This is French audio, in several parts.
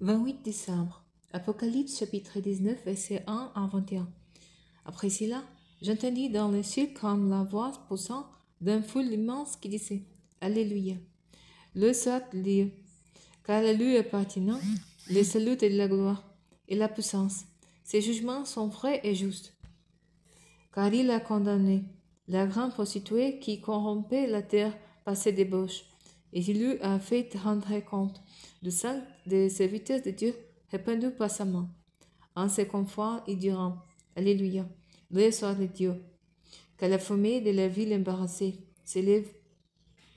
28 décembre. Apocalypse chapitre 19, versets 1 à 21. Après cela, j'entendis dans le ciel comme la voix poussant d'une foule immense qui disait Alléluia. Le soit Dieu, car à lui appartenant, le salut et la gloire et la puissance. Ses jugements sont vrais et justes. Car il a condamné la grande prostituée qui corrompait la terre par ses débauches, et il lui a fait rendre compte du sang des serviteurs de Dieu répandu par sa main. En seconde fois, ils diront Alléluia, loué soit le Dieu, que la fumée de la ville embarrassée s'élève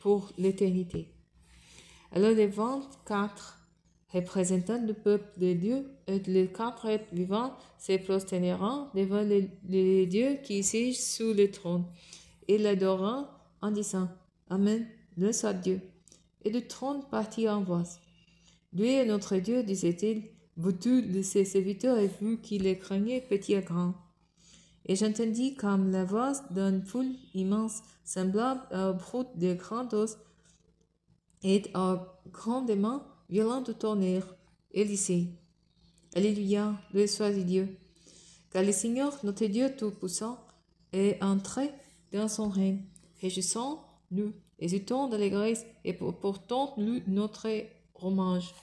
pour l'éternité. Alors les 24 représentants du peuple de Dieu et les 4 êtres vivants se prosterneront devant le Dieu qui siège sous le trône et l'adoreront en disant Amen, loué soit Dieu. Et du trône partit en voix. Lui est notre Dieu, disait-il, vous tous de ses serviteurs et vous qui les craignez, petits et grands. Et j'entendis comme la voix d'une foule immense, semblable à un broute de grands os, et un grandement violent tonnerre. Elle disait Alléluia, loué soit Dieu, car le Seigneur, notre Dieu Tout-Puissant, est entré dans son règne. Réjouissons-nous, exultons d'allégresse et portons-lui notre hommage.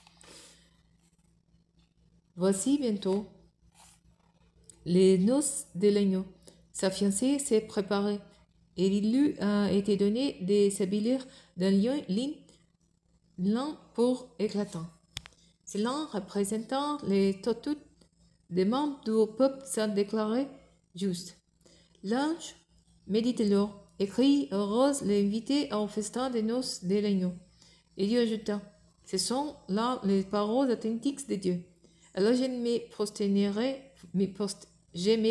Voici bientôt les noces de l'agneau. Sa fiancée s'est préparée, et il lui a été donné de s'habiller d'un lin pour éclatant. C'est l'un représentant les totus des membres du peuple sans déclarer juste. L'ange médite alors, écrit heureuse l'invité au festin des noces de l'agneau. Et Dieu ajouta, ce sont là les paroles authentiques de Dieu. Alors je me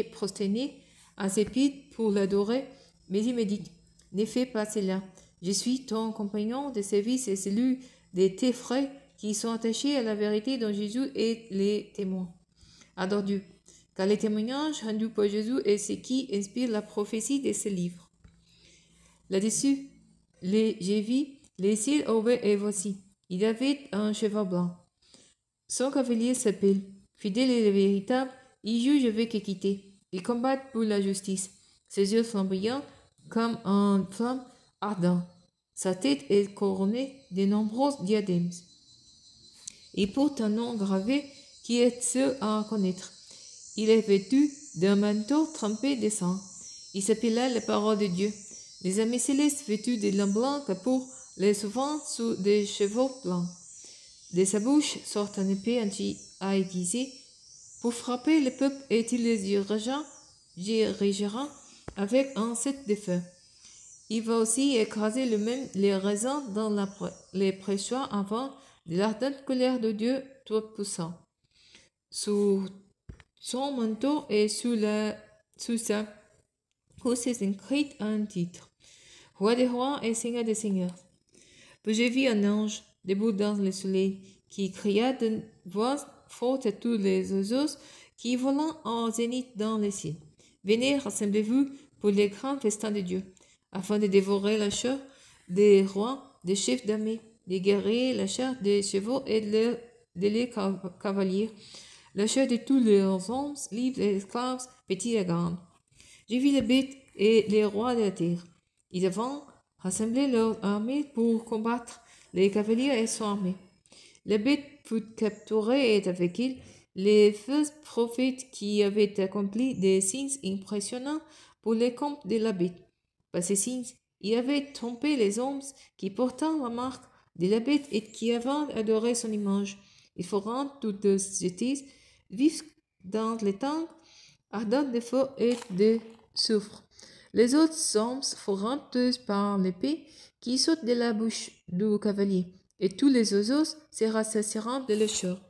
prosterné à ses pieds pour l'adorer, mais il me dit, ne fais pas cela. Je suis ton compagnon de service et celui de tes frères qui sont attachés à la vérité dont Jésus est les témoins. Adore Dieu, car les témoignages rendus par Jésus est ce qui inspire la prophétie de ce livre. Là-dessus, j'ai vu les ciels ouverts et voici, il avait un cheval blanc. Son cavalier s'appelle Fidèle et véritable, il juge avec équité, il combat pour la justice. Ses yeux flamboyants comme un flamme ardente. Sa tête est couronnée de nombreux diadèmes. Il porte un nom gravé qui est seul à connaître. Il est vêtu d'un manteau trempé de sang. Il s'appela la parole de Dieu. Les amis célestes vêtus de lin blanc pour les souvent sous des chevaux blancs. De sa bouche sort un épée anti-aiguisée pour frapper le peuple et il les dirigera avec un set de feu. Il va aussi écraser lui-même les raisins dans les pressoirs avant de l'ardente colère de Dieu Tout-Puissant. Sous son manteau et sous sa couche est écrit un titre. Roi des rois et Seigneur des seigneurs. Puis j'ai vu un ange debout dans le soleil qui cria d'une voix forte à tous les oiseaux qui volent en zénith dans le ciel. Venez, rassemblez-vous pour les grands festins de Dieu, afin de dévorer la chair des rois, des chefs d'armée, des guerriers, la chair des chevaux et de les cavaliers, la chair de tous les hommes, libres et esclaves, petits et grands. J'ai vu les bêtes et les rois de la terre. Ils avaient rassemblé leur armée pour combattre les cavaliers et son armée. La bête fut capturée et avec elle les faux prophètes qui avaient accompli des signes impressionnants pour les comptes de la bête. Par ces signes, il avait trompé les hommes qui portaient la marque de la bête et qui avaient adoré son image. Ils feront toutes justice, vivent dans les temps ardents de feu et de soufre. Les autres hommes feront tous par l'épée qui saute de la bouche du cavalier, et tous les oiseaux se rassasieront de leur chair.